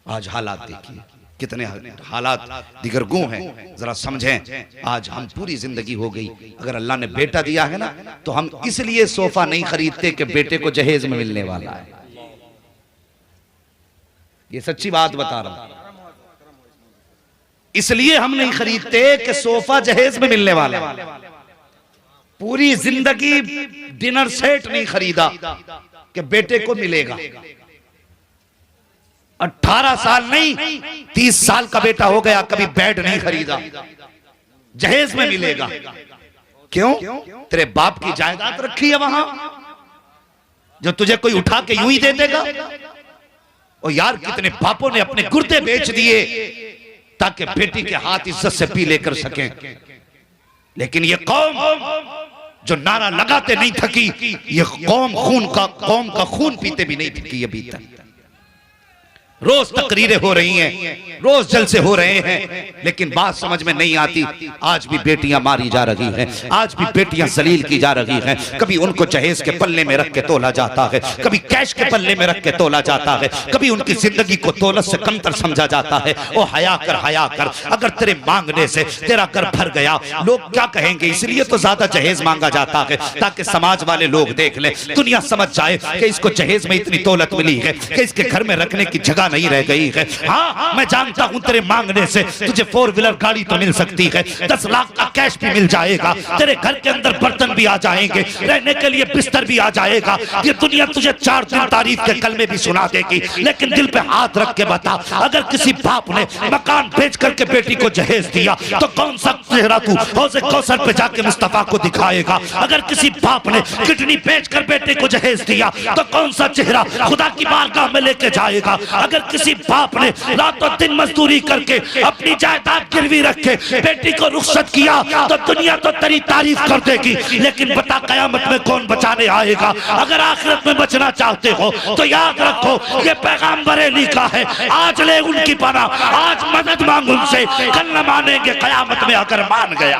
आज हालात देखिए कितने हालात दिगरगू हैं, जरा समझें। आज हम पूरी जिंदगी हो गई, अगर अल्लाह ने बेटा दिया है ना तो हम इसलिए सोफा नहीं खरीदते कि बेटे को जहेज में मिलने वाला है। ये सच्ची बात बता रहा हूं, इसलिए हम नहीं खरीदते कि सोफा जहेज में मिलने वाला है। पूरी जिंदगी डिनर सेट नहीं खरीदा कि बेटे को मिलेगा। 18 साल नहीं 30 साल का बेटा हो गया, कभी बेड नहीं खरीदा, जहेज में मिलेगा। क्यों? तेरे बाप की जायदाद रखी है वहां जो तुझे कोई उठा के यूं ही दे देगा। और यार कितने बापों ने अपने गुर्दे बेच दिए ताकि बेटी के हाथ इज्जत से पी लेकर सकें। लेकिन ये कौम जो नारा लगाते नहीं थकी, ये कौम का खून पीते भी नहीं थकी अभी तक। रोज तकरीरें हो रही हैं, रोज जलसे हो रहे हैं, लेकिन बात समझ में नहीं आती। आज भी बेटियां मारी जा रही हैं, आज भी बेटियां जलील की जा रही हैं। कभी उनको जहेज के पल्ले में रख के तोला जाता है, कभी कैश के पल्ले में रख के तोला जाता है, कभी उनकी जिंदगी को दौलत से कमतर समझा जाता है। ओ हया कर, हया कर, अगर तेरे मांगने से तेरा घर भर गया लोग क्या कहेंगे, इसलिए तो ज्यादा जहेज मांगा जाता है ताकि समाज वाले लोग देख ले, दुनिया समझ जाए कि इसको जहेज में इतनी दौलत मिली है कि इसके घर में रखने की जगह नहीं रह गई है। हाँ मैं जानता हूं तेरे मांगने से तुझे 4 व्हीलर गाड़ी तो मिल सकती है, 10 लाख का कैश भी मिल जाएगा, तेरे घर के अंदर बर्तन भी आ जाएंगे, रहने के लिए बिस्तर भी आ जाएगा। ये दुनिया तुझे 4 दिन तारीफ के कलमे भी सुना देगी, लेकिन दिल पे हाथ रख के बता, अगर किसी बाप ने मकान बेच करके बेटी को जहेज दिया तो कौन सा चेहरा तू हौज़े कौसर पे जाके मुस्तफा को दिखाएगा? अगर किसी बाप ने किडनी बेच कर बेटे को जहेज दिया तो कौन सा चेहरा खुदा की बारगाह में लेके जाएगा? अगर किसी बाप ने रातों दिन मजदूरी करके अपनी जायदाद गिरवी रख के बेटी को रुखसत किया तो दुनिया तो तेरी तारीफ कर देगी, लेकिन बता कयामत में कौन बचाने आएगा? अगर आखिरत में बचना चाहते हो तो याद रखो ये पैगाम बरेली का है, आज ले उनकी पनाह, आज मदद मांग उनसे, कल न मानेंगे कयामत में अगर मान गया।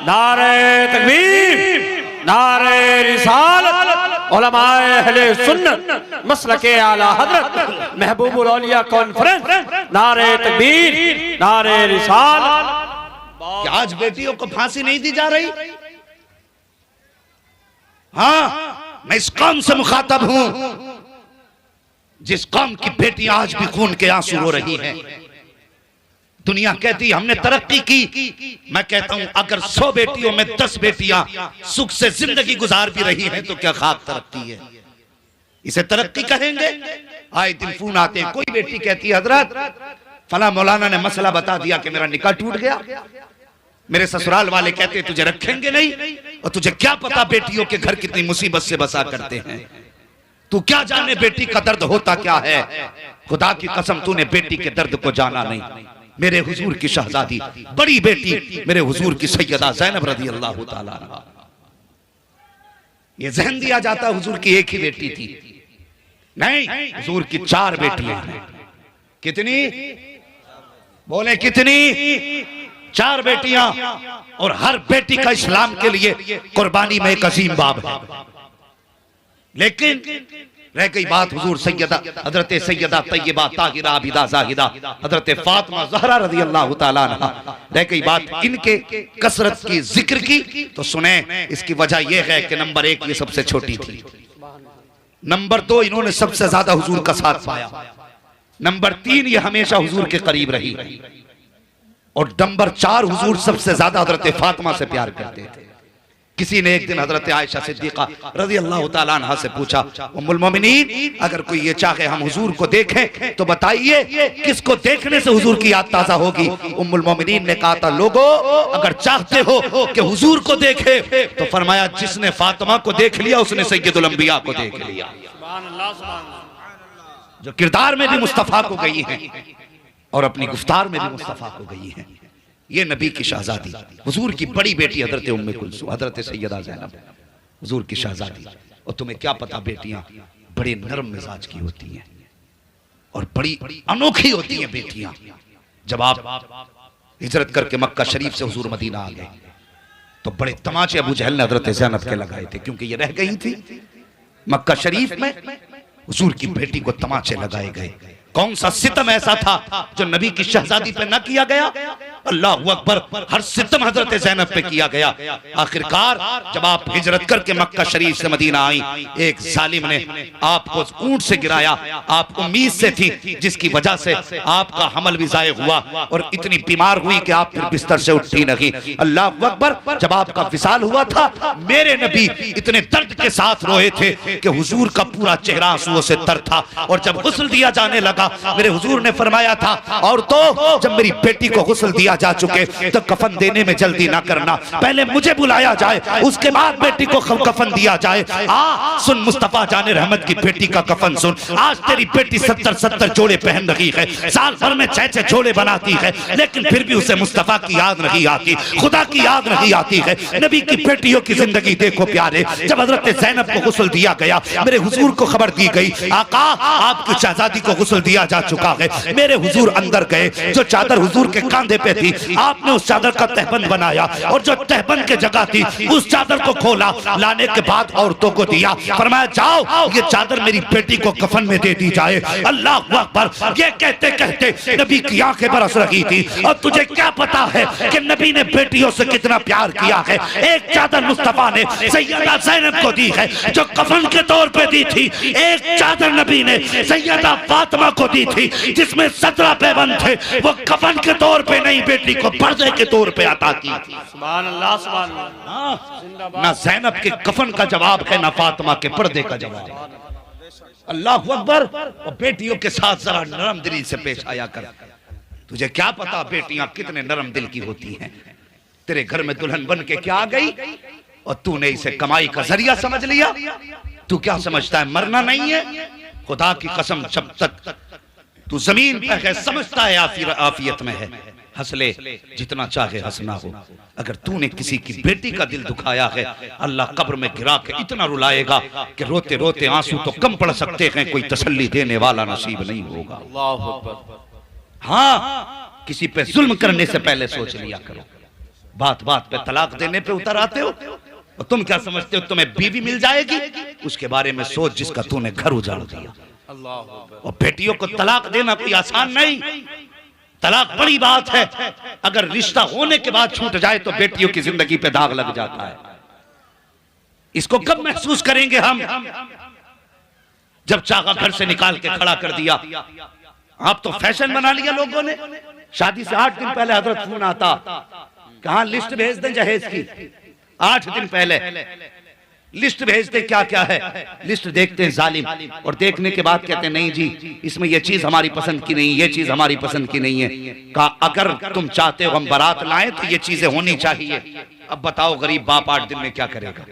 नारे तकबीर, नारे रिसालत, उलमाए अहले सुन्नत, मसलके आला हजरत, महबूबुल औलिया कॉन्फ्रेंस, नारे तकबीर, नारे रिसालत। आज बेटियों को फांसी नहीं दी जा रही? हाँ मैं इस कौम से मुखातब हूं जिस कौम की बेटियां आज भी खून के आंसू रो रही हैं। दुनिया कहती हमने तरक्की की, मैं कहता हूं अगर 100 बेटियों में 10 बेटियां सुख से जिंदगी गुजार भी रही हैं तो क्या खाक तरक्की है? इसे तरक्की कहेंगे? आए दिन फोन आते हैं, कोई बेटी कहती है हजरत फला मौलाना ने मसला बता दिया कि मेरा निकाह टूट गया, मेरे ससुराल वाले कहते हैं तुझे रखेंगे नहीं, और तुझे क्या पता बेटियों के घर कितनी मुसीबत से बसा करते हैं, तू क्या जाने बेटी का दर्द होता क्या है? खुदा की कसम तूने बेटी के दर्द को जाना नहीं। मेरे हुजूर की शहजादी बड़ी बेटी मेरे हुजूर की सैयदा ज़ैनब रज़ी अल्लाह ताला अन्हा, ये ज़हन दिया जाता हुजूर की एक ही बेटी थी, नहीं हुजूर की 4 बेटियां हैं। कितनी बोले? कितनी? 4 बेटियां, और हर बेटी का इस्लाम के लिए कुर्बानी में एक अजीम बाब है। लेकिन रह गई बात हुजूर सैयदा हजरत सैयदा तैयबा ताहिरा आबिदा जाहिदा हजरत फातिमा ज़हरा रज़ी अल्लाह ताला अन्हा, रह गई बात इनके कसरत की जिक्र की तो सुने इसकी वजह यह है कि नंबर 1 ये सबसे छोटी थी, नंबर 2 इन्होंने सबसे ज्यादा हुजूर का साथ पाया, नंबर 3 ये हमेशा हुजूर के करीब रही, और नंबर 4 हुजूर सबसे ज्यादा हजरत फातिमा से प्यार करते थे। किसी ने एक दिन हजरत आयशा सिद्दीका रज़ी अल्लाह ताला अन्हा से पूछा, उम्मुल मोमिनीन अगर कोई ये चाहे हम हुजूर को देखें तो बताइए किसको देखने से हुजूर की याद ताजा होगी? उम्मुल मोमिनीन ने कहा था लोगो अगर चाहते हो कि हुजूर को देखे तो फरमाया जिसने फातिमा को देख लिया उसने सैयदुल अंबिया को देख लिया। जो किरदार में भी मुस्तफा को गई है और अपनी गुफ्तार में भी मुस्तफा को गई है, ये नबी की शहजादी हुजूर की बड़ी बेटी हजरत उम्मे कुलसूम हजरत सैयदा ज़ैनब हुजूर की शहजादी। और तुम्हें क्या पता बेटियां बड़े नरम मिजाज की होती हैं और बड़ी अनोखी होती हैं बेटियां। जब आप हिजरत करके मक्का शरीफ से हुजूर मदीना आ गए तो बड़े तमाचे अबू जहल ने हजरत ज़ैनब के लगाए थे, क्योंकि ये रह गई थी मक्का शरीफ में, हुजूर की बेटी को तमाचे लगाए गए। कौन सा सितम ऐसा था जो नबी की शहजादी पे न किया गया? अल्लाह अकबर, हर सितम हजरत ज़ैनब पे किया गया। आखिरकार जब आप हिजरत करके मक्का शरीफ से मदीना आई, एक जालिम ने आपको ऊंट से गिराया। आप उम्मीद से थी, जिसकी वजह से आपका हमल भी जाये हुआ और इतनी बीमार हुई कि आप फिर बिस्तर से उठी नहीं। अल्लाह अकबर, जब आपका विसाल हुआ था, मेरे नबी इतने दर्द के साथ रोए थे कि हुजूर का पूरा चेहरा आंसुओं से तर था। और जब गुस्ल दिया जाने लगा, मेरे हुजूर ने फरमाया था, और तो जब मेरी बेटी को गुस्ल दिया जा चुके तो कफन देने में जल्दी ना करना, पहले मुझे बुलाया जाए, उसके बाद बेटी को कफन दिया जाए। सुन मुस्तफा जाने रहमत की बेटी का कफन सुन। आज तेरी बेटी 70 जोड़े पहन रही है, साल भर में 6 जोड़े बनाती है, लेकिन फिर भी उसे मुस्तफा की याद नहीं आती, खुदा की याद नहीं आती है। नबी की बेटियों की जिंदगी देखो प्यारे। जब हजरत ज़ैनब को गुस्ल दिया गया, मेरे हुजूर को खबर दी गई, आका आपकी शहजादी को गुस्ल दिया जा चुका है। मेरे हुजूर अंदर गए, जो चादर हुजूर के कांधे पे थी, आपने उस चादर का तहबंद बनाया और जो तहबंद की जगह थी उस चादर को खोला, लाने के बाद औरतों को दिया, फरमाया जाओ ये चादर मेरी बेटी को कफन में दे दी जाए। अल्लाह अकबर, ये कहते कहते नबी की आंखें बरस रही थी। और तुझे क्या पता है कि नबी ने बेटियों से कितना प्यार किया है? एक चादर मुस्तफा ने सैयदा ज़ैनब को दी है जो कफन के तौर पे दी थी, एक चादर नबी ने सैयदा फातिमा को दी थी जिसमें 17 पैबंद थे, वो कफन के तौर पे नहीं बेटी को पर्दे के तौर पे अता की थी। सुभान अल्लाह, सुभान अल्लाह। ना ज़ैनब के कफन का जवाब है, ना फातिमा के पर्दे का जवाब। अल्लाह अकबर। और बेटियों के साथ जरा नरम दिली से पेश आया कर। तुझे क्या पता बेटियां कितने नरम दिल की होती हैं। तेरे घर में दुल्हन बन के क्या आ गई और तूने इसे कमाई का जरिया समझ लिया। तू क्या समझता है मरना नहीं है? खुदा की कसम, जब तक तू जमीन पे है समझता है आफियत में है, हंस ले जितना चाहे हंसना हो। अगर तूने किसी की बेटी का दिल दुखाया है, अल्लाह कब्र में गिरा के इतना रुलाएगा कि रोते रोते आंसू तो कम पड़ सकते हैं, कोई तसल्ली देने वाला नसीब नहीं होगा। हाँ, किसी पे जुल्म करने से पहले सोच लिया करो। बात बात पे तलाक देने पे उतर आते हो और तुम क्या समझते हो तुम्हें बीवी मिल जाएगी? उसके बारे में सोच जिसका तूने घर उजाड़ दिया। और बेटियों को तलाक देना कोई आसान नहीं, तलाक बड़ी बात है। अगर रिश्ता होने के बाद छूट जाए तो बेटियों की जिंदगी पे दाग लग जाता है। इसको कब महसूस करेंगे हम? जब चाहा घर से निकाल के खड़ा कर दिया। आप तो फैशन बना लिया लोगों ने। शादी से 8 दिन पहले हजरत फोन आता, कहां लिस्ट भेज दें जहेज की। 8 दिन पहले लिस्ट भेजते क्या क्या है। लिस्ट देखते हैं जालिम, और देखने के बाद कहते हैं नहीं जी इसमें ये चीज हमारी पसंद की नहीं, ये चीज हमारी पसंद की नहीं है। कहा अगर तुम चाहते हो हम बारात लाएं तो ये चीजें होनी चाहिए। अब बताओ गरीब बाप 8 दिन में क्या करेगा?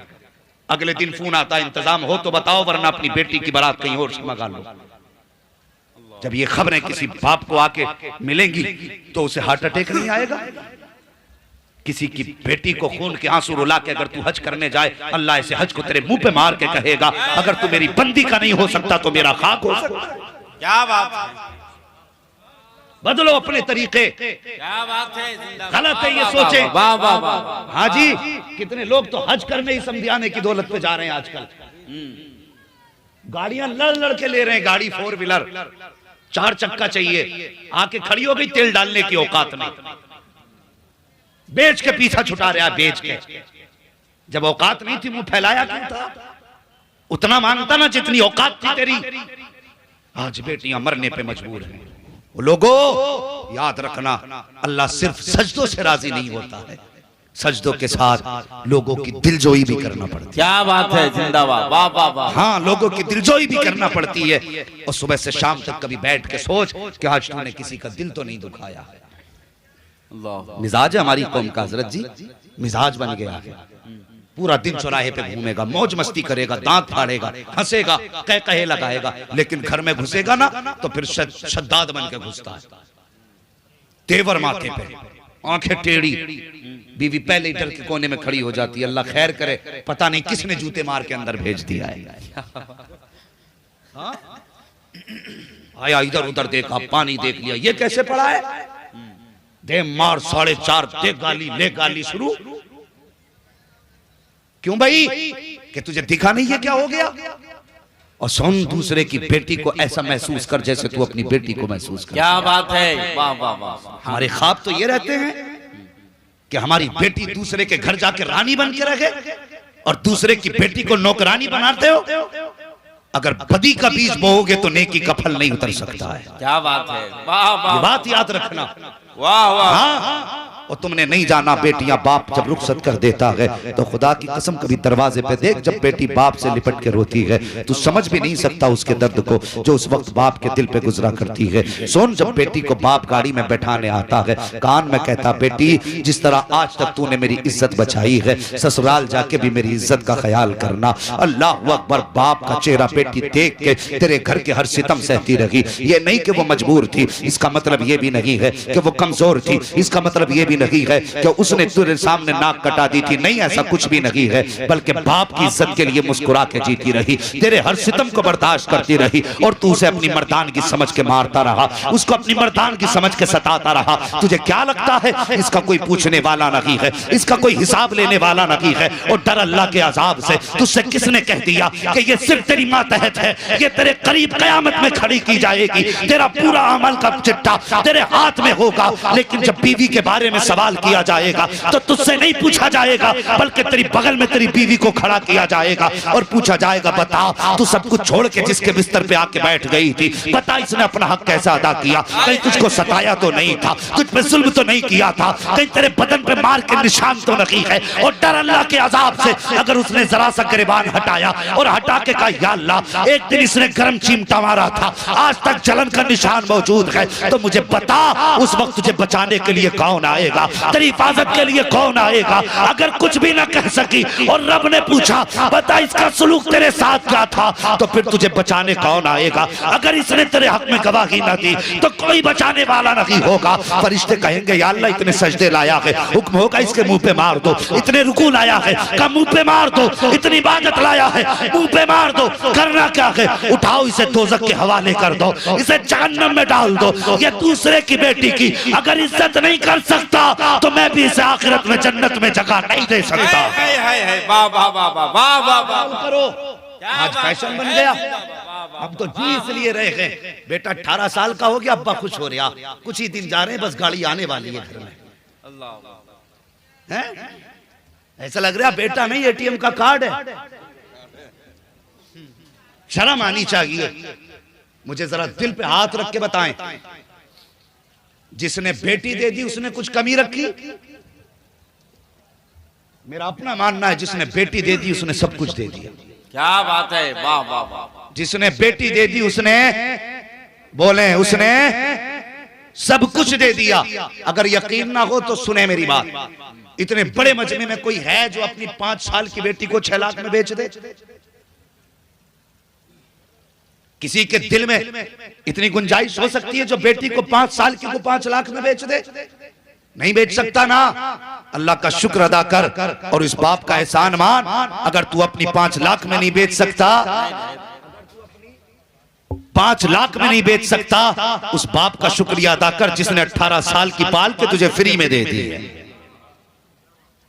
अगले दिन फोन आता इंतजाम हो तो बताओ, वरना अपनी बेटी की बारात कहीं और से मंगा लो। जब ये खबरें किसी बाप को आके मिलेंगी तो उसे हार्ट अटैक नहीं आएगा? किसी की बेटी को खून के आंसू रुला के अगर तू हज करने जाए, अल्लाह ऐसे हज को तेरे मुंह पे मार के कहेगा अगर तू मेरी बंदी का नहीं हो सकता तो मेरा खाक हो सकता। क्या बात है, बदलो अपने तरीके। क्या बात है, गलत है ये सोचे। वाह वाह वाह। हाँ जी, कितने लोग तो हज करने ही समझाने की दौलत पे जा रहे हैं आजकल। गाड़ियां लड़ लड़ के ले रहे हैं, गाड़ी 4 व्हीलर 4 चक्का चाहिए, आके खड़ी हो गई, तेल डालने की औकात नहीं, बेच के पीछा छुटा रहा, बेच के। जब औकात नहीं थी मुंह फैलाया क्यों था? उतना मांगता ना जितनी औकात थी तेरी। आज बेटियां मरने पे मजबूर हैं। लोगों याद रखना, अल्लाह सिर्फ सजदों से राजी नहीं होता है, सजदों के साथ लोगों की दिलजोई भी करना पड़ती है। क्या बात है, जिंदाबाद, वाह वाह वाह। हाँ, लोगों की दिलजोई भी करना पड़ती है। और सुबह से शाम तक कभी बैठ के सोच कि आज तूने किसी का दिल तो नहीं दुखाया है। मिजाज है हमारी कौम का हजरत जी, मिजाज बन गया है। पूरा दिन चौराहे पे घूमेगा, मौज मस्ती करेगा, दांत फाड़ेगा, हंसेगा, कह कहे लगाएगा, लेकिन घर में घुसेगा ना तो फिर शद्दाद बन के घुसता है। तेवर माथे पे, आंखें टेढ़ी, बीवी पहले ही डर के कोने में खड़ी हो जाती है। अल्लाह खैर करे, पता नहीं किसने जूते मार के अंदर भेज दिया है। आया इधर उधर देखा, पानी देख लिया, ये कैसे पड़ा है? दे मार 4.5 दे गाली, ले गाली शुरू। क्यों भाई? कि तुझे दिखा नहीं है क्या हो गया? और सुन दूसरे की बेटी को ऐसा महसूस कर जैसे तू अपनी बेटी को महसूस कर। क्या बात है, वाह वाह वाह। हमारे ख्वाब तो ये रहते हैं कि हमारी बेटी दूसरे के घर जाके रानी बन के रहे और दूसरे की बेटी को नौकरानी बनाते हो। अगर बदी का बीज बोओगे तो नेकी का फल नहीं उतर सकता है। क्या बात है, वाह वाह। ये बात याद रखना। वाह वाह। हाँ, और तुमने नहीं जाना बेटियां बाप जब रुखसत कर देता है तो खुदा की कसम कभी दरवाजे पे देख, जब बेटी बाप से लिपट के रोती है तू समझ भी नहीं सकता उसके दर्द को जो उस वक्त बाप के दिल पे गुजरा करती है। सुन, जब बेटी को बाप गाड़ी में बैठाने आता है कान में कहता, बेटी जिस तरह आज तक तूने मेरी इज्जत बचाई है ससुराल जाके भी मेरी इज्जत का ख्याल करना। अल्लाह अकबर। बाप का चेहरा बेटी देख के तेरे घर के हर सितम सहती रही। ये नहीं कि वो मजबूर थी, इसका मतलब ये भी नहीं है कि वो कमजोर थी, इसका मतलब ये भी नहीं है कि उसने तेरे सामने नाक कटा दी थी। नहीं, ऐसा कुछ भी नहीं है, बल्कि बाप की इज्जत के लिए मुस्कुरा के जीती रही, तेरे हर सितम को बर्दाश्त करती रही और तू उसे अपनी मर्दानगी समझ के मारता रहा, उसको अपनी मर्दानगी समझ के सताता रहा। तुझे क्या लगता है इसका कोई पूछने वाला नहीं है, इसका कोई हिसाब लेने वाला नहीं है। और डर अल्लाह के अजाब से। तुझसे किसने कह दिया कि ये सिर्फ तेरी मातहत है, ये तेरे करीब कयामत में खड़ी की जाएगी, तेरा पूरा अमल का चिट्ठा तेरे हाथ में होगा। लेकिन जब बीवी के बारे में सवाल किया जाएगा तो तुझसे नहीं पूछा जाएगा, बल्कि तेरी बगल में तेरी बीवी को खड़ा किया जाएगा और पूछा जाएगा, बता तू सब कुछ छोड़ के जिसके बिस्तर पे आके बैठ गई थी, बता इसने अपना हक कैसा अदा किया? कहीं तुझको सताया तो नहीं था, तुझ पे जुल्म तो नहीं किया था, कहीं तेरे बदन पे मार के निशान तो नहीं है? और डर अल्लाह के अजाब से, अगर उसने जरा सा गिरबान हटाया और हटा के कहा, या अल्लाह एक दिन इसने गर्म चिमटा मारा था, आज तक जलन का निशान मौजूद है, तो मुझे बता उस वक्त तुझे बचाने के लिए कौन आएगा, तेरी हिफाजत के लिए कौन आएगा? अगर कुछ भी ना कह सकी और रब ने पूछा, बता इसका सुलूक तेरे साथ क्या था, तो फिर तुझे बचाने कौन आएगा? अगर इसने तेरे हक में गवाही ना दी तो कोई बचाने वाला नहीं होगा। फरिश्ते कहेंगे, या अल्लाह इतने सजदे लाया है, हुक्म होगा इसके मुंह पे मार दो, इतने रुकू लाया है का मुंह पे मार दो, इतनी इबादत लाया है मुंह पे मार दो, करना क्या है? उठाओ इसे दोज़ख के हवाले कर दो, इसे जहन्नम में डाल दो। ये दूसरे की बेटी की अगर इज्जत नहीं कर सकता तो मैं भी इसे आखिरत में जन्नत में जगह नहीं दे सकता। वाह वाह वाह वाह वाह वाह। करो, आज फैशन बन गया। अब तो जी इसलिए रह गए, बेटा 18 साल का हो गया, अब्बा खुश हो रहा, कुछ ही दिन जा रहे हैं, बस गाड़ी आने वाली है घर में। हैं? ऐसा लग रहा बेटा नहीं एटीएम का कार्ड है। शर्म आनी चाहिए। मुझे जरा दिल पे हाथ रख के बताएं, जिसने बेटी दे दी उसने कुछ कमी रखी? मेरा अपना मानना है जिसने बेटी दे दी उसने सब कुछ दे दिया। क्या बात है, वाह वाह वाह। जिसने बेटी दे दी उसने, बोले उसने सब कुछ दे दिया। अगर यकीन ना हो तो सुने मेरी बात, इतने बड़े मजमे में कोई है जो अपनी 5 साल की बेटी को 6 लाख में बेच दे? किसी के दिल में इतनी गुंजाइश हो सकती है जो बेटी को 5 साल की को 5 लाख में बेच दे? नहीं बेच सकता ना। अल्लाह का शुक्र अदा कर और इस बाप का एहसान मान। अगर तू अपनी 5 लाख में नहीं बेच सकता, 5 लाख में नहीं बेच सकता, उस बाप का शुक्रिया अदा कर जिसने 18 साल की पाल के तुझे फ्री में दे दी है।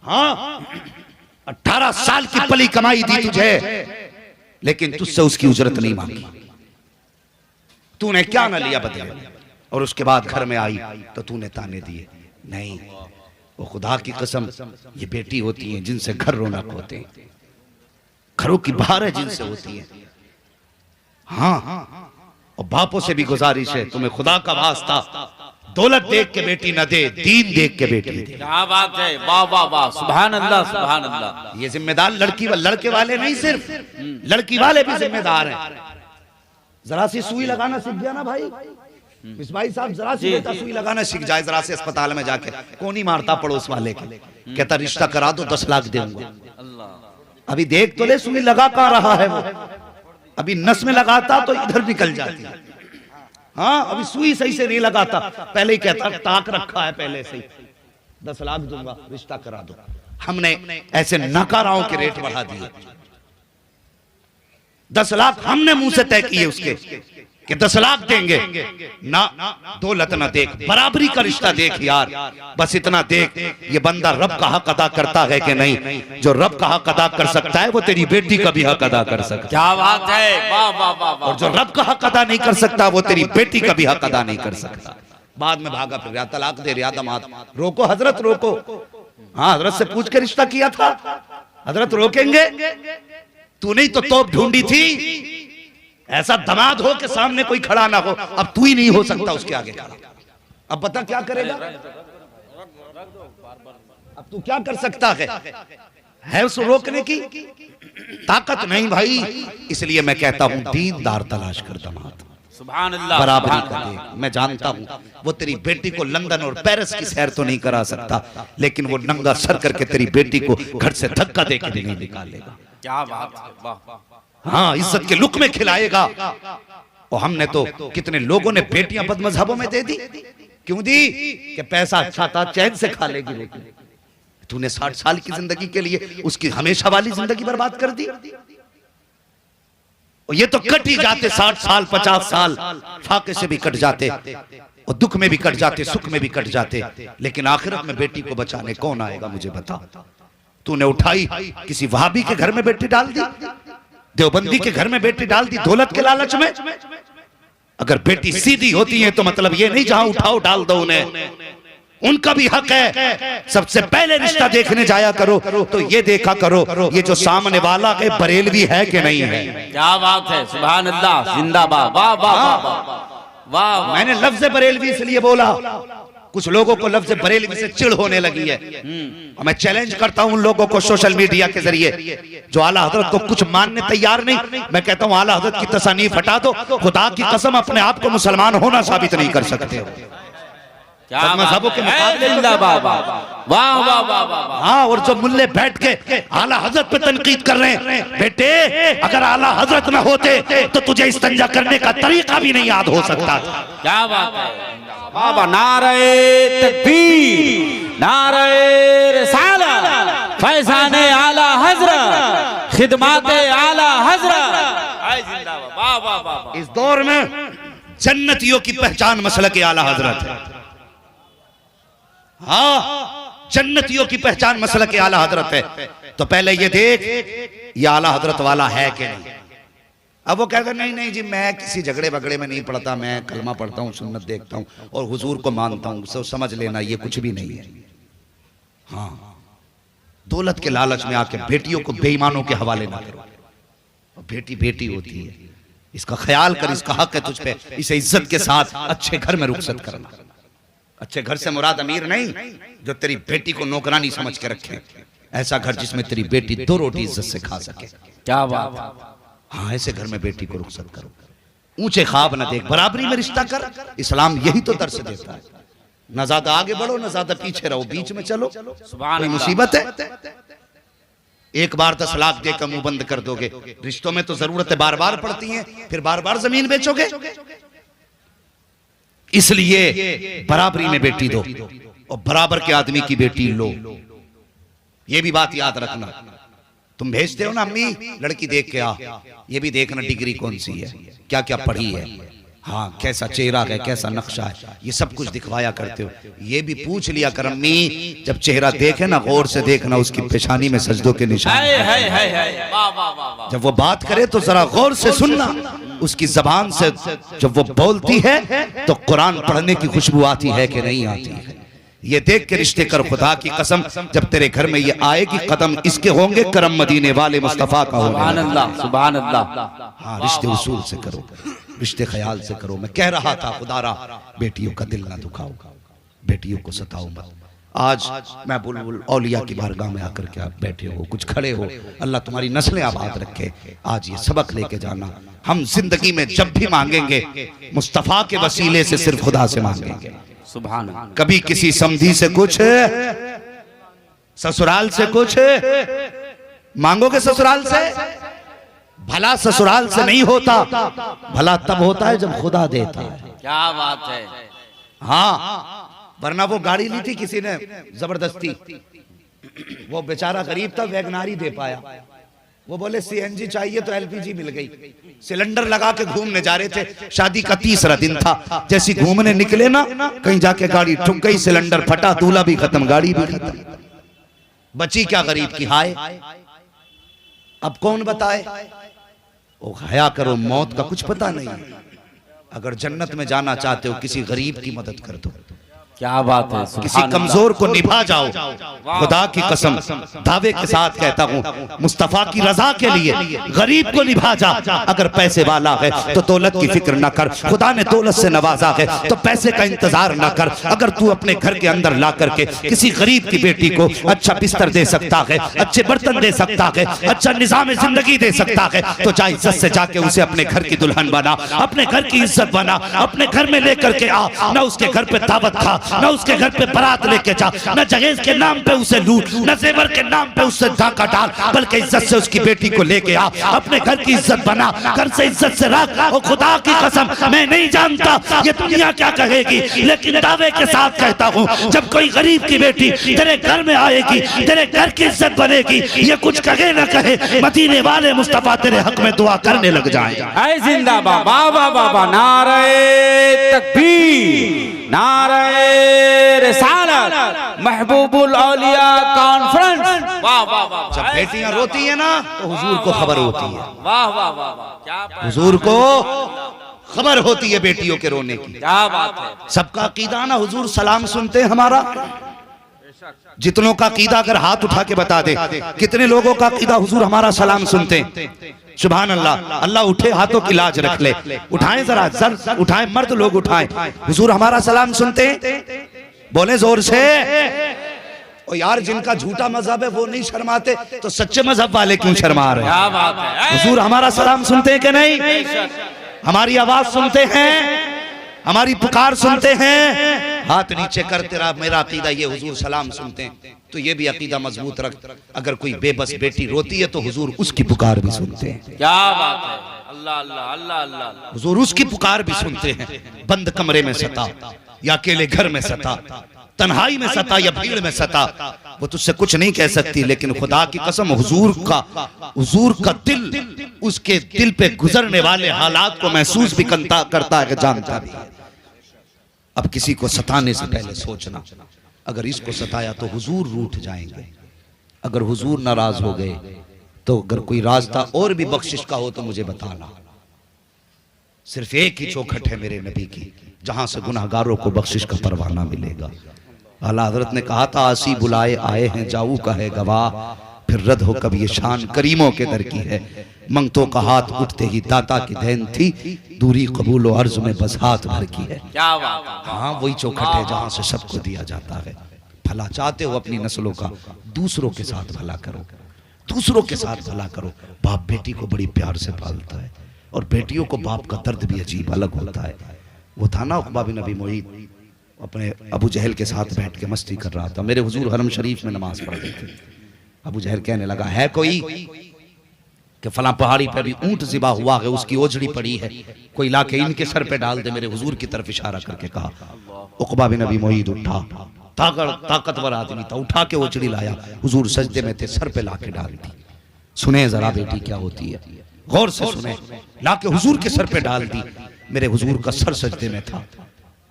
हाँ, 18 साल की पली कमाई दी तुझे, लेकिन तुझसे उसकी उजरत नहीं मांगी। तूने क्या ना लिया बदले, और उसके बाद घर में आई तो तूने ताने दिए। नहीं, वो खुदा की कसम, ये बेटी होती है जिनसे घर रौनक होते हैं, घरों की बहार है जिनसे होती है। हाँ, और बापों से भी गुजारिश है, तुम्हें खुदा का वास्ता दौलत देख के बेटी न दे, दीन देख के बेटी दे। क्या बात है, वाह वाह वाह, सुभान अल्लाह सुभान अल्लाह। ये जिम्मेदार लड़के वाले नहीं, सिर्फ लड़की वाले भी जिम्मेदार हैं। जरा सी सुई लगाना सीख गया ना भाई, भाई साहब जरा सी बेटा सुई लगाना सीख जाए, जरा से अस्पताल में जाके कौन ही मारता पड़ोस वाले के, कहता रिश्ता करा दो 10 लाख दूंगा। अभी देख तो ले सुई लगा कहाँ रहा है वो, अभी नस में लगाता तो इधर निकल जाती। हाँ, अभी सुई सही से नहीं लगाता, पहले ही कहता ताक रखा है पहले से ही, 10 लाख दूंगा रिश्ता करा दो। हमने ऐसे नकाराओं के रेट बढ़ा दिए, 10 लाख हमने मुंह से तय किए उसके, कि 10 लाख देंगे ना, दौलत ना देख, बराबरी का रिश्ता देख यार, बस इतना देख ये बंदा रब का हक अदा करता है कि नहीं। जो रब का हक अदा कर सकता है वो तेरी बेटी का भी हक अदा कर सकता है। क्या बात है, वाह वाह वाह वाह। और जो रब का हक अदा नहीं कर सकता वो तेरी बेटी का भी हक अदा नहीं कर सकता। बाद में भागा फिर या तलाक दे रिया दमाद, रोको हजरत रोको। हाँ, हजरत से पूछ के रिश्ता किया था, हजरत रोकेंगे? तूने ही तो तोप ढूंढी थी, ऐसा दमाद हो के सामने कोई खड़ा ना हो। अब तू ही नहीं हो सकता उसके आगे खड़ा। अब बता क्या करेगा? अब तू क्या कर सकता है उसको रोकने की ताकत नहीं भाई। इसलिए मैं कहता हूं दीनदार तलाश कर दमाद, सुभान अल्लाह, बराबरी सुभान का अल्लाह। देख। मैं जानता हूं वो तेरी बेटी को लंदन और पेरिस की सैर तो नहीं करा सकता, लेकिन वो नंगा सर करके तेरी बेटी को घर से धक्का दे के नहीं निकालेगा। क्या बात है, वाह वाह। हाँ, इज्जत के लुक में खिलाएगा। और हमने तो कितने लोगों ने बेटियां बदमजहबों में दे दी। क्यों दी? कि पैसा अच्छा था, चैन से खा लेगी रोटी। तूने 60 साल की जिंदगी के लिए उसकी हमेशा वाली जिंदगी बर्बाद कर दी। और ये तो कट ही जाते 60 साल 50 साल, फाके से भी कट जाते और दुख में भी कट जाते, सुख में भी कट जाते, लेकिन आखिरत में बेटी को बचाने कौन आएगा मुझे बता। तूने उठाई किसी वहाबी के घर में बेटी डाल दी, देवबंदी के घर में बेटी डाल दी दौलत के लालच में। अगर बेटी सीधी होती है तो मतलब ये नहीं जहां उठाओ डाल दो उन्हें, उनका भी हक है। सबसे पहले रिश्ता देखने जाया करो तो ये देखा करो ये जो सामने वाला है बरेलवी है कि नहीं है। क्या बात है, सुभान अल्लाह, जिंदाबाद, वाह वाह वाह वाह। मैंने लफ्ज बरेलवी इसलिए बोला, कुछ लोगों को लफ्ज बरेलवी से चिढ़ होने लगी है। और मैं चैलेंज करता हूं उन लोगों को सोशल मीडिया के जरिए जो आला हजरत को कुछ मानने तैयार नहीं। मैं कहता हूं आला हजरत की तसनीफ हटा दो, खुदा की कसम अपने आप को मुसलमान होना साबित नहीं कर सकते हो। क्या मजहबों के मुकाबले जिंदाबाद, वाह वाह वाह वाह। हाँ, और जो मुल्ले बैठ के आला हजरत पे तनकीद कर रहे हैं, बेटे अगर आला हजरत न होते तो तुझे इस्तंजा करने का तरीका भी नहीं याद हो सकता था। क्या बात है बाबा, नारे तकबीर, नारे रिसालत, फैज़ाने आला हजरत, खिदमाते आला हजरत, जिंदाबाद, वाह वाह वाह। इस दौर में जन्नतियों की पहचान मसलक आला हजरत है। हाँ, जन्नतियों की पहचान मसलक आला हजरत है। तो पहले ये देख ये आला हजरत वाला है कि नहीं। अब वो कहता नहीं नहीं जी मैं किसी झगड़े वगड़े में नहीं पड़ता, मैं कलमा पढ़ता हूँ, सुन्नत देखता हूँ और हुजूर को मानता हूँ, सब समझ लेना ये कुछ भी नहीं है। हाँ, दौलत के लालच में आके बेटियों को बेईमानों के हवाले ना करो। बेटी बेटी होती है, इसका ख्याल कर, इसका हक है तुझ पे। इसे इज्जत के साथ अच्छे घर में रुखसत करना। अच्छे घर से मुराद अमीर नहीं जो तेरी बेटी को नौकरानी समझ के रखे, ऐसा घर जिसमें तेरी बेटी 2 रोटी इज्जत से खा सके। क्या बात। हाँ, ऐसे घर में बेटी को रुखसत करो। ऊंचे ख्वाब न देख, बराबरी में रिश्ता कर। इस्लाम यही तो दर्श देता है। न ज्यादा आगे बढ़ो न ज्यादा पीछे रहो, बीच में चलो। कोई मुसीबत है? एक बार 10 लाख देकर मुंह बंद कर दोगे। रिश्तों में तो जरूरतें बार बार पड़ती हैं, फिर बार बार जमीन बेचोगे। इसलिए बराबरी में बेटी दो और बराबर के आदमी की बेटी लो। ये भी बात याद रखना। तुम भेजते हो ना अम्मी लड़की देख के आ, ये भी देखना डिग्री कौन सी है, क्या क्या पढ़ी है, हाँ कैसा चेहरा है, कैसा नक्शा है, ये सब कुछ दिखवाया करते हो। ये भी पूछ लिया कर अम्मी, जब चेहरा देखे ना गौर से देखना उसकी पेशानी में सजदों के निशान। जब वो बात करे तो जरा गौर से सुनना, उसकी जबान से जब वो बोलती है तो कुरान पढ़ने की खुशबू आती है कि नहीं आती है। ये देख के रिश्ते कर, खुदा की कसम जब तेरे घर में ये आएगी कदम इसके होंगे करम मदीने वाले मुस्तफा का होगा। सुभान अल्लाह, सुभान अल्लाह। हाँ, रिश्ते उसूल से करो, रिश्ते ख्याल से करो। मैं कह रहा था खुदारा बेटियों का दिल ना दुखाओ, बेटियों को सताओ मत। आज मैं बुलबुल औलिया की बारगाह में आकर के आप बैठे हो, कुछ खड़े हो, अल्लाह तुम्हारी नस्लें आबाद रखे। आज ये सबक लेके जाना, हम जिंदगी में जब भी मांगेंगे मुस्तफा के वसीले से सिर्फ खुदा से मांगेंगे। सुभान। कभी किसी समधी से कुछ, ससुराल से कुछ मांगोगे, ससुराल से भला ससुराल से नहीं होता, भला तब होता है जब खुदा देता है। क्या बात है। हाँ, वरना वो गाड़ी ली थी किसी ने जबरदस्ती, वो बेचारा गरीब था, वैगनारी दे पाया, वो बोले सीएनजी चाहिए तो एलपीजी मिल गई। सिलेंडर लगा के घूमने जा रहे थे, शादी का तीसरा दिन था। जैसी घूमने निकले ना, कहीं जाके गाड़ी ठुक गई, सिलेंडर फटा, दूल्हा भी खत्म, गाड़ी भी खत्म। बची क्या गरीब की हाय। अब कौन बताए? ओ हया करो, मौत का कुछ पता नहीं। अगर जन्नत में जाना चाहते हो किसी गरीब की मदद कर दो, क्या बात है, किसी कमजोर को निभा जाओ। खुदा की कसम दावे के साथ कहता हूँ, मुस्तफा की रजा के लिए गरीब को निभा जा। अगर पैसे वाला है तो दौलत की फिक्र न कर, खुदा ने दौलत से नवाजा है तो पैसे का इंतजार न कर। अगर तू अपने घर के अंदर ला करके किसी गरीब की बेटी को अच्छा बिस्तर दे सकता है, अच्छे बर्तन दे सकता है, अच्छा निजाम जिंदगी दे सकता है, तो जा इज्जत से जाके उसे अपने घर की दुल्हन बना, अपने घर की इज्जत बना, अपने घर में लेकर के आ। न उसके घर पे दावत खा, न उसके घर पे बारात लेके जा, न जहेज के नाम पे उसे लूट, न जेवर के नाम पे उससे डाका डाल, बल्कि इज्जत से उसकी बेटी को लेके आ, अपने घर की इज्जत बना, घर से इज्जत से रख। और खुदा की कसम मैं नहीं जानता ये दुनिया क्या कहेगी, लेकिन दावे के साथ कहता हूँ, जब कोई गरीब की बेटी तेरे घर में आएगी, तेरे घर की इज्जत बनेगी, ये कुछ कहे न कहे, मदीने वाले मुस्तफा तेरे हक में दुआ करने लग जाए। ऐ जिंदाबाद, बाबा बाबा, नारे तकबीर, नारे रिसालत, महबूबुल औलिया कॉन्फ्रेंस। वाह वाह वाह। जब बेटियां रोती है ना तो हुजूर को खबर होती है। वाह वाह वाह वाह, क्या हुजूर को खबर होती है बेटियों के रोने की। क्या बात है। सबका अकीदा ना, हुजूर सलाम सुनते हैं हमारा। जितनों का अकीदा अगर हाथ उठा के बता दे, कितने लोगों का अकीदा हुजूर हमारा सलाम सुनते हैं। सुभान अल्लाह। अल्लाह उठे हाथों की लाज रख ले। उठाएं जरा, सर उठाएं, मर्द लोग उठाएं। हुजूर हमारा सलाम सुनते हैं, बोले जोर से। और यार जिनका झूठा मजहब है वो नहीं शर्माते, तो सच्चे मजहब वाले क्यों शर्मा रहे हैं? क्या बात है। हुजूर हमारा सलाम सुनते हैं कि नहीं? हमारी आवाज सुनते हैं, हमारी पुकार सुनते हैं। हाथ नीचे कर, तेरा मेरा अकीदा ये, हुजूर सलाम सुनते हैं। तो ये भी अकीदा मजबूत रख, अगर कोई बेबस बेटी रोती है तो हुजूर उसकी पुकार भी सुनते हैं। क्या बात है। अल्लाह अल्लाह अल्लाह अल्लाह। हुजूर उसकी पुकार भी सुनते हैं। बंद कमरे में सता या अकेले घर में सता, तन्हाई में सता या भीड़ में सता, वो तुझसे कुछ नहीं कह सकती, लेकिन खुदा की कसम हुजूर का दिल उसके दिल पे गुजरने वाले हालात को महसूस भी करता है, जानता भी है। अब किसी को सताने से पहले सोचना, अगर इसको सताया तो हुजूर रूठ जाएंगे। अगर हुजूर नाराज हो गए तो अगर कोई रास्ता और भी बख्शिश का हो तो मुझे बताना। सिर्फ एक ही चौखट है मेरे नबी की, जहां से गुनाहगारों को बख्शिश का परवाना मिलेगा। आला हजरत ने कहा था, आसी बुलाए आए हैं जाऊ का है गवाह, फिर रद हो कभी ये शान करीमों के दर की है। मंगतों का हाथ उठते ही दाता की देन थी, दूरी कबूल और अर्ज में बस हाथ भर की है। क्या बात है। हाँ वही चौखट है जहां से सबको दिया जाता है। भला चाहते हो अपनी नस्लों का, दूसरों के साथ भला करो, दूसरों के साथ भला करो। बाप बेटी को बड़ी प्यार से पालता है, और बेटियों को बाप का दर्द भी अजीब अलग होता है। वो था ना उक़बा बिन अबी मुईत, अपने अबू जहल के साथ बैठ के मस्ती कर रहा था। मेरे हुजूर हरम शरीफ में नमाज पढ़ रहे थे। अबू जहल कहने लगा, है कोई कि फलां पहाड़ी पर भी ऊंट ज़िबा हुआ है, उसकी ओजड़ी पड़ी है, कोई लाके इनके सर पे डाल दे। मेरे हुजूर की तरफ इशारा करके कहा। उक़बा बिन अबी मुईत उठा, ताकतवर आदमी था, उठा के ओजड़ी लाया। हुजूर सजदे में थे, सर पे लाके डाल दी। सुने जरा बेटी क्या होती है, गौर से सुने। लाके हुजूर के सर पे डाल दी। मेरे हुजूर का सर सजदे में था।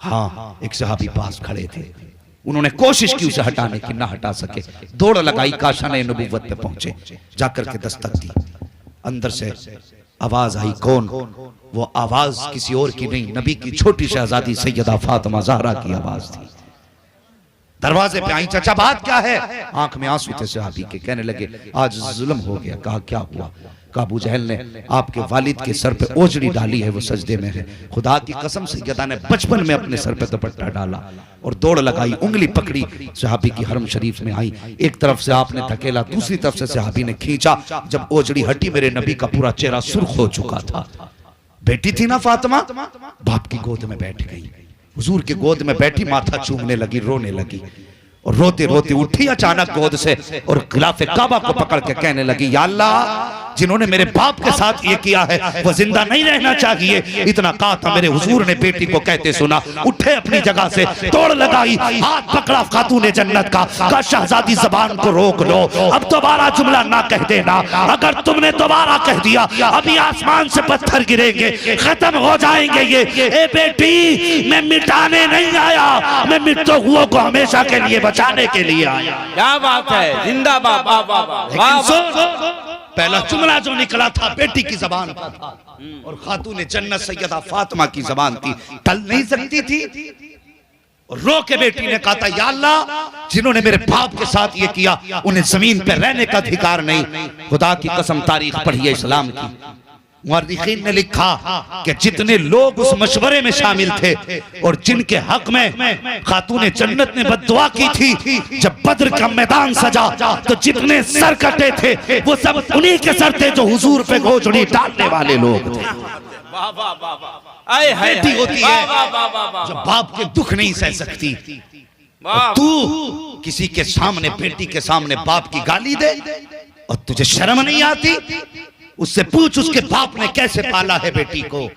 हाँ, एक सहाबी पास खड़े थे, उन्होंने कोशिश की उसे हटाने की, ना हटा सके। दौड़ लगाई, काशाने नबुव्वत पे पहुंचे, जाकर के दस्तक दी। अंदर से आवाज आई, कौन? वो आवाज किसी और की नहीं, नबी की छोटी शहजादी सैयदा फातिमा ज़हरा की आवाज थी। दरवाजे पे आई, चाचा बात क्या है? आंख में आंसू थे सहाबी के। कहने लगे, आज जुल्म हो गया। कहा क्या हुआ? कहा अबू जहल ने आपके वालिद के सर पे ओजड़ी डाली है, वो सजदे में है। खुदा की कसम सैयदा ने बचपन में अपने सर पे दुपट्टा डाला और दौड़ लगाई, उंगली पकड़ी, सहाबी की हरम शरीफ में आई। एक तरफ से आपने धकेला, दूसरी तरफ से सहाबी ने खींचा। जब ओजड़ी हटी, मेरे नबी का पूरा चेहरा सुर्ख हो चुका था। बेटी थी ना फातिमा, बाप की गोद में बैठ गई। हुजूर के गोद में बैठी, माथा चूमने लगी, रोने लगी। और रोते रोते उठी अचानक गोद से और खिलाफे काबा को पकड़ के कहने लगी, या अल्लाह, जिन्होंने मेरे बाप के साथ ये किया है वो जिंदा नहीं रहना चाहिए। इतना कहा था, मेरे हुजूर ने बेटी को कहते सुना, उठे अपनी जगह से, दौड़ लगाई, हाथ पकड़ा खातूने जन्नत का शहजादी जबान को रोक लो, अब दोबारा जुमला ना कह देना, अगर तुमने दोबारा कह दिया अभी आसमान से पत्थर गिरेंगे, खत्म हो जाएंगे ये। ए बेटी, मैं मिटाने नहीं आया, मैं मृत्यु हुओं को हमेशा के लिए बचाने के लिए आया। क्या बात है, जिंदाबाद। वाह वाह वाह। पहला जुमला जो निकला था बेटी की जबान का था और खातून जन्नत सैयदा फातिमा की जबान थी, टल नहीं सकती थी। रो के बेटी ने कहा था, या अल्लाह, जिन्होंने मेरे बाप के साथ ये किया उन्हें जमीन पर रहने का अधिकार नहीं। खुदा की कसम, तारीख पढ़िए इस्लाम की, मुअर्रिखीन ने लिखा कि जितने लोग उस मशवरे में शामिल थे और जिनके हक में खातून जन्नत ने बद्दुआ की थी, जब बद्र का मैदान सजा तो जितने सर कटे थे वो सब उन्हीं के सर थे जो हुजूर पे गोजड़ी डालने वाले लोग थे। बेटी होती है जो बाप के दुख नहीं सह सकती। तू किसी के सामने, बेटी के सामने बाप की गाली दे और तुझे शर्म नहीं आती? उससे पूछ उसके बाप ने कैसे पाला है बेटी को।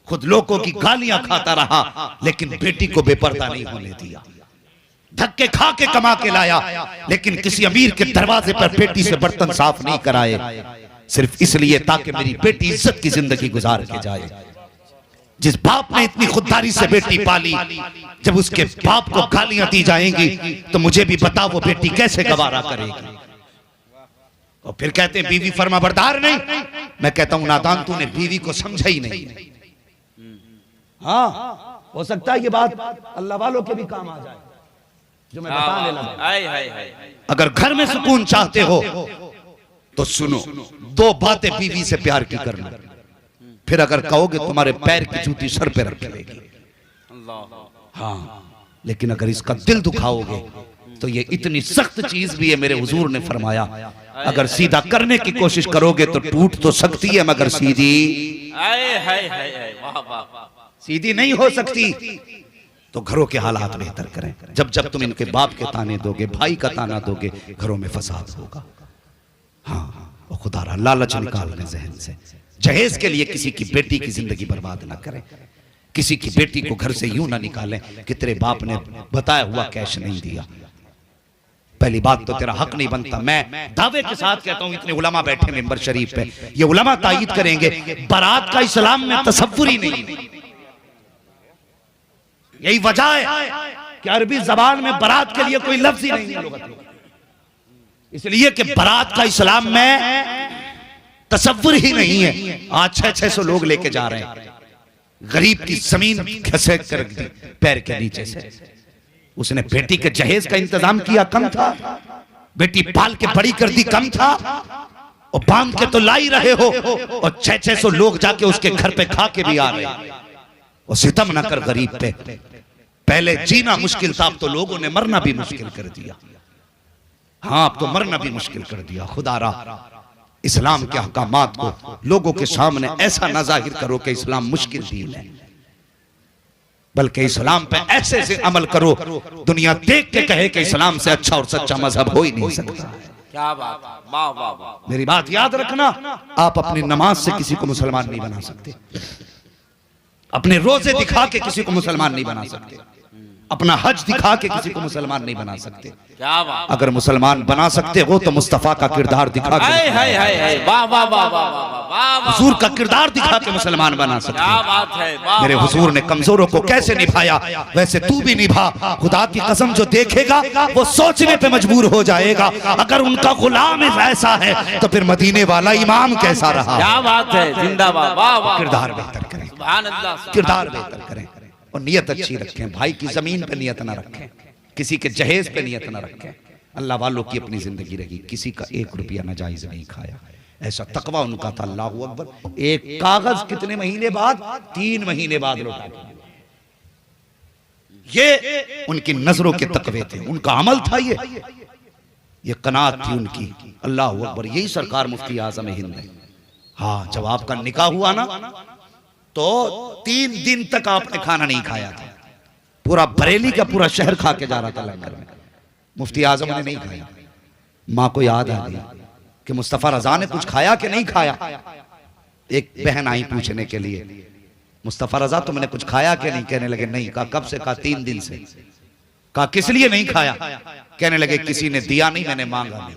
खुद लोगों की गालियां खाता रहा लेकिन बेटी को बेपर्दा नहीं होने दिया। धक्के खा के कमा के लाया लेकिन किसी अमीर के दरवाजे पर बेटी से बर्तन साफ नहीं कराए, सिर्फ इसलिए ताकि मेरी बेटी इज्जत की जिंदगी गुजार के जाए। जिस बाप ने इतनी खुददारी से बेटी पाली, जब उसके बाप को गालियां दी जाएंगी तो मुझे भी बता वो बेटी कैसे गवारा करेगी। और फिर कहते हैं बीवी फर्माबरदार नहीं। मैं कहता हूं नादान, तूने बीवी को समझा ही नहीं। हाँ, हो सकता है ये बात अल्लाह वालों के भी काम आ जाए जो मैं बताने लगा। अगर घर में सुकून चाहते हो तो सुनो, दो बातें बीवी से प्यार की करना, फिर अगर कहोगे तुम्हारे पैर की जूती सर पे रख लेगी। हाँ, लेकिन अगर इसका दिल दुखाओगे तो ये इतनी सख्त चीज भी है, मेरे हुजूर ने फरमाया, अगर सीधा करने की कोशिश करोगे तो टूट तो सकती है मगर सीधी नहीं हो सकती। तो घरों के हालात बेहतर करें। जब जब तुम इनके बाप के ताने दोगे, भाई का ताना दोगे, घरों में फसाद होगा। हाँ, वो खुदारा लालच निकाल लें जहन से। जहेज के लिए किसी की बेटी की जिंदगी बर्बाद ना करें। किसी की बेटी को घर से यूं ना निकालें कि तेरे बाप ने बताया हुआ कैश नहीं दिया। पहली बात तो तेरा हक नहीं बनता। मैं दावे के साथ कहता हूं, इतने उलमा बैठे मिंबर शरीफ पे, ये उलमा तायीद करेंगे, बारात का इस्लाम में तसव्वुर ही नहीं। यही वजह है कि अरबी जबान में बारात के लिए कोई लफ्ज ही नहीं है, इसलिए कि बारात का इस्लाम में तसव्वुर ही नहीं है। आज 600 लोग लेके जा रहे हैं, गरीब की जमीन घसेट कर दी पैर के नीचे से। उसने बेटी के जहेज का इंतजाम किया, कम था। बेटी पाल के बड़ी कर दी, कम था। और बांध के तो ला ही रहे हो और 600 लोग जाके उसके घर पे खा के भी आ रहे। और सितम ना कर गरीब पे। पहले जीना मुश्किल था, अब तो लोगों ने मरना भी मुश्किल कर दिया। हाँ, अब तो मरना भी मुश्किल कर दिया। खुदारा इस्लाम के अहकामात को लोगों के सामने ऐसा ना जाहिर करो कि इस्लाम मुश्किल दीन है, बल्कि इस्लाम पे ऐसे से अमल करो दुनिया देख के कहे कि इस्लाम से अच्छा और सच्चा मजहब हो ही नहीं सकता। क्या बात, वाह वाह वाह। मेरी बात याद रखना, आप अपनी नमाज से किसी को मुसलमान नहीं बना सकते, अपने रोजे दिखा के किसी को मुसलमान नहीं बना सकते, अपना हज दिखा के किसी को मुसलमान नहीं बना सकते। क्या बात। अगर मुसलमान बना सकते हो तो मुस्तफा का किरदार दिखा के, वाह वाह वाह वाह, हुजूर का किरदार दिखा के मुसलमान बना सकते। क्या बात है। मेरे हुजूर ने कमजोरों को कैसे निभाया वैसे तू भी निभा। खुदा की कसम, जो देखेगा वो सोचने पे मजबूर हो जाएगा, अगर उनका गुलाम ऐसा है तो फिर मदीने वाला इमाम कैसा रहा। क्या बात है, जिंदाबाद। वाह वाह। किरदार बेहतर करें, सुभान अल्लाह। किरदार बेहतर करें और नियत अच्छी रखें। भाई की जमीन पे नियत ना रखें, किसी के जहेज पे नियत ना रखें। अल्लाह वालों की अपनी जिंदगी रही, किसी का 1 रुपया नाजायज नहीं खाया। ऐसा तकवा उनका था। अल्लाहु अकबर। एक कागज कितने महीने बाद? 3 महीने बाद लौटा। ये उनकी नजरों के तकवे थे, उनका अमल था। ये कनात थी उनकी। अल्लाहु अकबर। यही सरकार मुफ्ती आजम हिंद है। हाँ, जब आपका निकाह हुआ ना तो 3 दिन तक आपने खाना नहीं खाया था। पूरा बरेली का पूरा शहर खा के जा रहा था लंगर में। मुफ्ती आजम ने नहीं खाया। माँ को याद आ गई कि मुस्तफा रजा ने कुछ खाया कि नहीं खाया। एक बहन आई पूछने के लिए, मुस्तफा रजा तुमने कुछ खाया कि नहीं? कहने लगे नहीं। कहा कब से? कहा 3 दिन से। कहा किस लिए नहीं खाया? कहने लगे किसी ने दिया नहीं, मैंने मांगा नहीं।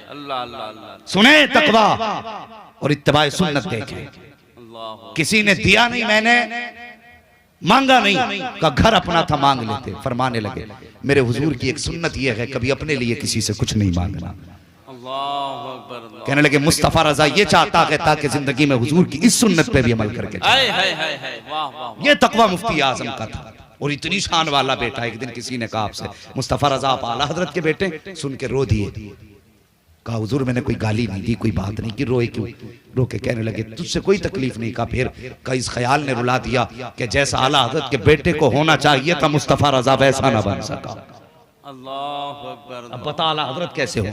अल्लाह अल्लाह अल्लाह। सुने तकवा और इत्तिबाए सुन्नत देखें। किसी ने दिया नहीं, मैंने मांगा नहीं। का घर अपना था, मांग लेते। फरमाने लगे मेरे हुजूर की एक सुन्नत यह है कभी अपने लिए किसी से कुछ नहीं मांगना। कहने लगे मुस्तफा रजा ये चाहता है ताकि जिंदगी में हुजूर की इस सुन्नत पे भी अमल करके ये तकवा मुफ्ती आजम का था। और इतनी शान वाला बेटा, एक दिन किसी ने कहा आपसे मुस्तफा रजा आप आला हजरत के बेटे, सुन के रो दिए। कहा हुजूर मैंने कोई गाली नहीं दी, कोई बात नहीं की, रोए क्यों? रो के कहने लगे तुझसे कोई तकलीफ नहीं। कहा फिर? का इस ख्याल ने रुला दिया कि जैसा आला हजरत के बेटे को होना चाहिए था मुस्तफा रजा वैसा ना बन सका। अब बता आला हजरत कैसे हो?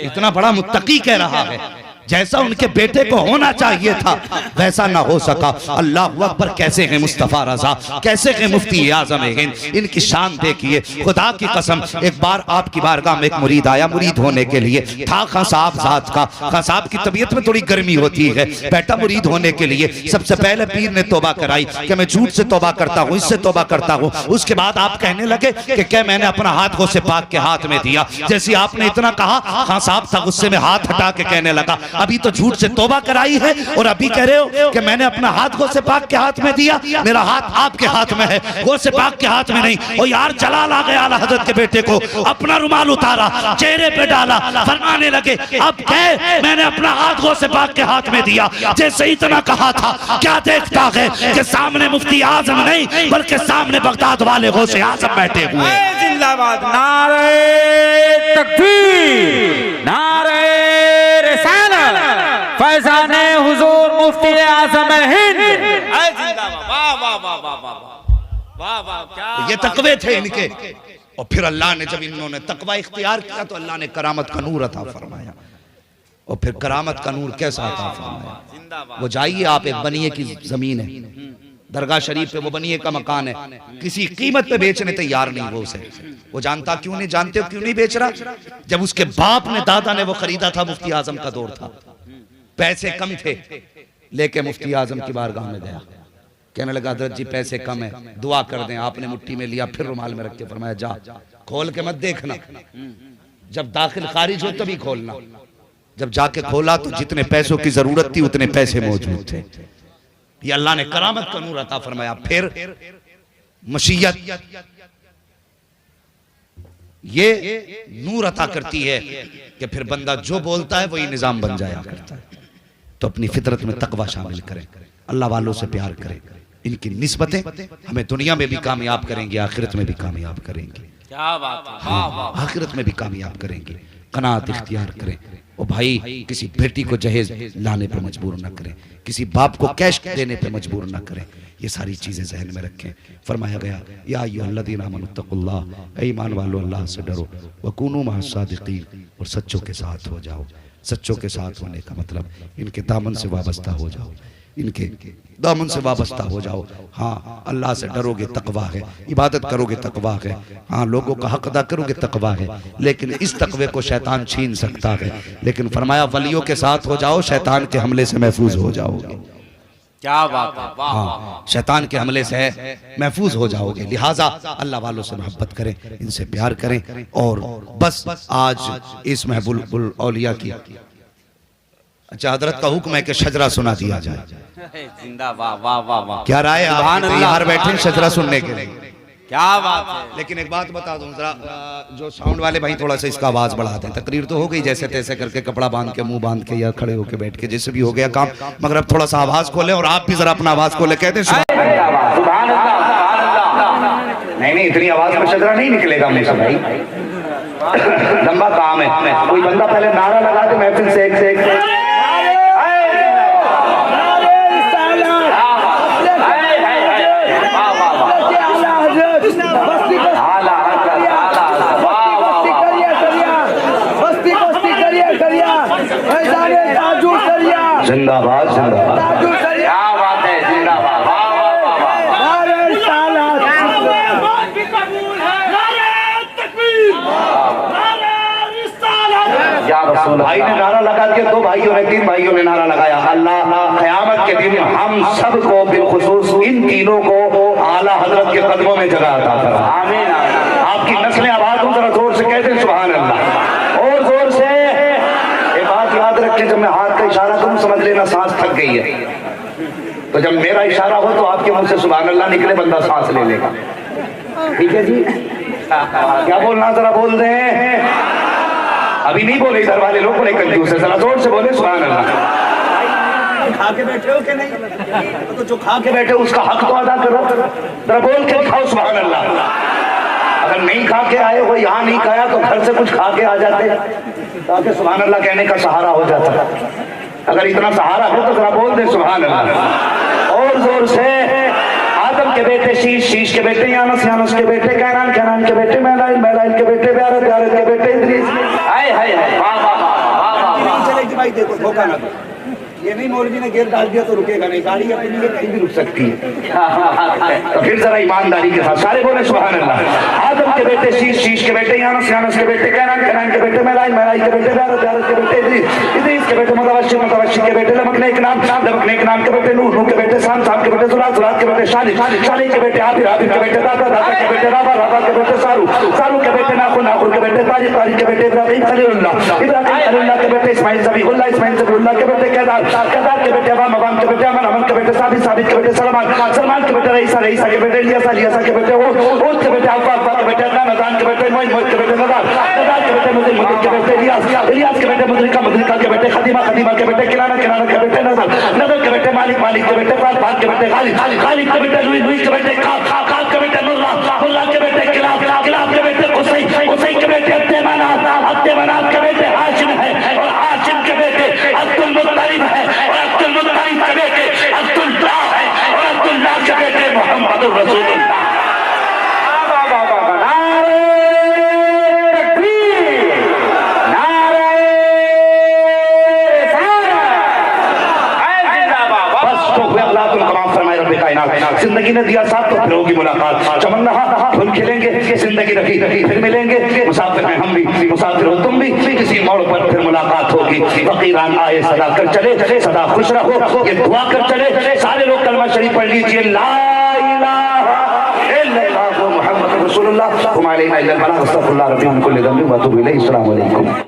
इतना बड़ा मुत्तकी कह रहा है जैसा उनके बेटे को होना चाहिए था वैसा ना हो सका। अल्लाह अकबर। कैसे हैं मुस्तफा रजा, कैसे हैं मुफ्ती आजम हिंद, इनकी शान देखिए। खुदा की कसम एक बार आपकी बारगाह में एक मुरीद आया, मुरीद होने के लिए था खां साहब जात का। खां साहब की तबीयत में थोड़ी गर्मी होती है, बैठा मुरीद होने के लिए। सबसे पहले पीर ने तौबा कराई कि मैं झूठ से तौबा करता हूँ, इससे तौबा करता हूँ। उसके बाद आप कहने लगे कि क्या मैंने अपना हाथ गौसे पाक के हाथ में दिया? जैसे आपने इतना कहा खां साहब था गुस्से में हाथ हटा के कहने लगा अभी तो झूठ से तौबा कराई है और अभी कह रहे हो कि मैंने अपना हाथ गौसे पाक के हाथ में दिया। मेरा हाथ आपके हाथ में है, गौसे पाक के हाथ में नहीं। और यार जलाल आ गया आला हजरत के बेटे को, अपना रुमाल उतारा, चेहरे पे डाला, फरमाने लगे अब कह मैंने अपना हाथ गौसे पाक के हाथ में दिया। जैसे इतना कहा था क्या देखता है कि सामने मुफ्ती आजम नहीं बल्कि सामने बगदाद वाले गौसे आजम बैठे हुए। जिंदाबाद। नारे तकबीर, नारे रिसालत, फैज़ाने हुजूर मुफ्ती आज़म हिंद। वाह वाह वाह वाह वाह वाह। क्या ये तकवे थे इनके। और फिर अल्लाह ने जब इन्होंने तकवा इख्तियार किया तो अल्लाह ने करामत का नूर अता फरमाया। और फिर करामत का नूर कैसा अता फरमाया? वो जाइए आप, एक बनिए की जमीन है दरगाह शरीफ पे, वो बनिए का मकान है, किसी कीमत पे बेचने तैयार नहीं वो उसे। वो जानता क्यों नहीं? जानते हो क्यों नहीं बेच रहा? जब उसके बाप ने दादा ने वो खरीदा था, मुफ्ती आजम का दौर था, पैसे कम थे, लेके मुफ्ती आजम की बारगाह में गया। कहने लगा हजरत जी पैसे कम है, दुआ कर दें। आपने मुट्ठी में लिया, फिर रुमाल में रख के फरमाया जा, खोल के मत देखना, जब दाखिल खारिज हो तभी खोलना। जब जाके खोला तो जितने पैसों की जरूरत थी उतने पैसे मौजूद थे। ये अल्लाह ने करामत का नूर अता फरमाया। फिर मशीयत ये नूर अता करती है कि फिर बंदा जो बोलता है वही निजाम बन जाया करता है। तो अपनी फितरत में तकवा शामिल करें, अल्लाह वालों से प्यार करें। इनकी निस्बतें हमें दुनिया में भी कामयाब करेंगे, आखिरत में भी कामयाब करेंगे। क्या बात है। आखिरत में भी कामयाब करेंगे। कनात इख्तियार करें। और भाई किसी बेटी को जहेज लाने पर मजबूर न करें, किसी बाप को कैश देने पर मजबूर न करें। ये सारी चीजें जहन में रखें। फरमाया गया या अय्युहल्लज़ीना आमनुत्तक़ुल्लाह, ऐ ईमान वालों अल्लाह से डरो, वकूनू मअस्सादिक़ीन, और सच्चों के साथ हो जाओ। सच्चों के साथ होने का मतलब इनके दामन से वाबस्ता हो जाओ, इनके दामन से वाबस्ता हो जाओ। हाँ अल्लाह से डरोगे तकवा है, इबादत करोगे तकवा है, हाँ लोगों का हक अदा करोगे तकवा है। लेकिन इस तकवे को शैतान छीन सकता है। लेकिन फरमाया वलियों के साथ हो जाओ, शैतान के हमले से महफूज हो जाओगे। क्या बात है। हाँ शैतान के हमले से महफूज हो जाओगे। लिहाजा अल्लाह वालों से मोहब्बत करें, इनसे प्यार करें। और बस आज इस महबूब औलिया की अच्छा हजरत का हुक्म है कि शजरा सुना दिया जाए। जिंदाबाद। वाह वाह वाह। क्या राय है आप तैयार बैठे शजरा सुनने के लिए? क्या बात है। लेकिन एक बात बता दूं जरा, जो साउंड वाले भाई थोड़ा सा इसका आवाज बढ़ा दें। तकरीर तो हो गई जैसे तैसे करके, कपड़ा बांध के, मुंह बांध के या खड़े होके बैठ के, जैसे भी हो गया काम, मगर अब थोड़ा सा आवाज खोले और आप भी जरा अपना आवाज खोले कहते हैं नहीं इतनी आवाज में शजरा नहीं निकलेगा हमेशा भाई, लंबा काम है। कोई बंदा पहले नारा लगा दे महफिल से एक जिंदाबाद जिंदाबाद। क्या बात है। जिंदाबाद। वाह वाह वाह वाह। भाई ने नारा लगा दिया, 2 भाइयों ने 3 भाइयों ने नारा लगाया, अल्लाह क़यामत के दिन हम सबको बिलखुसूस इन तीनों को आला हजरत के कदमों में जगह अता करा। आमीन। आपकी नस्लें आबाद हो, जरा जोर से कहते हैं सुभान अल्लाह, और जोर से। एक बात याद रखें, जब मैं हाथ का इशारा करूं समझ लेना सांस थक गई है, तो जब मेरा इशारा हो तो आपके मुंह से सुभान अल्लाह निकले, बंदा सांस ले लेगा। ठीक है जी, क्या बोलना जरा बोल दें। अभी नहीं बोले, इधर वाले लोग बड़े कंजूस है, जरा जोर से बोले सुभान अल्लाह। खा के बैठे हो कि नहीं? तो जो खा के बैठे उसका हक तो अदा करो, जरा बोल के खाओ सुभान अल्लाह। अगर नहीं खा के आए हो, यहाँ नहीं खाया तो घर से कुछ खा के आ जाते, ताकि सुभान अल्लाह कहने का सहारा हो जाता। अगर इतना सहारा हो तो जरा बोल दे सुभान अल्लाह, और जोर से। आदम के बेटे शीश, शीश के बेटे यानस, यानस के बेटे कैनान, कैनान के बेटे मैलाइल, मैलाइल के बेटे ब्यारत, ब्यारत के बेटे इद्रीस। हाय हाय हाय, वाह वाह वाह वाह। चलेगी भाई, देखो धोखा ना दो, ये नहीं मौलवी ने गेर डाल दिया तो रुकेगा नहीं, गाड़ी अपनी लिए कहीं भी रुक सकती है। तो फिर जरा ईमानदारी के साथ सारे बोले सुभान अल्लाह। आदम के बेटे शीश, शीश के बेटे यानस, यानस के बेटे कैनान, कैनान के बेटे मैलाइल, मैलाइल के बेटे ब्यारत, ब्यारत के बेटे इद्रीस, इद्रीस के बेटे मुतवश्शिर, मुतवश्शिर के बेटे लमकने एक नाम, लमकने एक नाम के बेटे नूह, नूह के बेटे साम, साम के बेटे जुलात, जुलात के बेटे शालिक, शालिक, शालिक के बेटे आबिर, आबिर के बेटे दादा, दादा के बेटे राबा, राबा के बेटे सारू, सारू के बेटे नाखुन, नाखुन के बेटे तारिक, तारिक के बेटे इब्राहिम खलीलुल्लाह, इब्राहिम खलीलुल्लाह के बेटे इस्माइल ज़बीहुल्लाह, इस्माइल ज़बीहुल्लाह के बेटे केदार, केदार के बेटे अवाम, अवाम के बेटे अमन, अमन के बेटे साबित, साबित के बेटे सलमान, सलमान के बेटे रईसा, रईसा के बेटे इलियासा, इलियासा के बेटे ओद के बेटे अब्बा, अब्बा के बेटे अदनान, अदनान के बेटे मोइज, मोइज के बेटे नदार, नदार के बेटे मुदिर, मुदिर के बेटे इलियास, इलियास के बेटे मुदरिका, मुदरिका के बेटे खदीमा, खदीमा के बेटे किराना, किराना के बेटे नजर, नजर के बेटे मालिक, मालिक के बेटे फात, फात के बेटे खालिद, खालिद के बेटे लुईस, लुईस के बेटे काब, काब के बेटे मुर्रा, मुर्रा के बेटे किलाब, किलाब के बेटे कुसै, कुसै के बेटे अब्देमनात, अब्देमनात के बेटे हाशिम है, और हाशिम के बेटे अब्दुल मुत्तलिब है, और अब्दुल मुत्तलिब के बेटे अब्दुल्लाह है, और अब्दुल्लाह के बेटे मोहम्मद रसूलुल्लाह। जिंदगी ने दिया साथ तो फिर होगी मुलाकात, चमन रहा फूल खिलेंगे, जिंदगी रखी रखी फिर मिलेंगे, मुसाफिर हैं हम भी, मुसाफिर हो तुम भी, किसी मोड़ पर फिर मुलाकात होगी। फकीरान आए सदा कर चले, चले सदा खुश रहो, ये दुआ कर चले। सारे लोग कलमा शरीफ पढ़ लीजिए, ला इलाहा इल्लल्लाह मुहम्मद रसूलुल्लाह, हुम्मा अलैना इल्लल बलाग, अस्तगफिरुल्लाह रब्बी मिन कुल्ली ज़ंबिन व अतूबु इलैहि। अस्सलामु अलैकुम।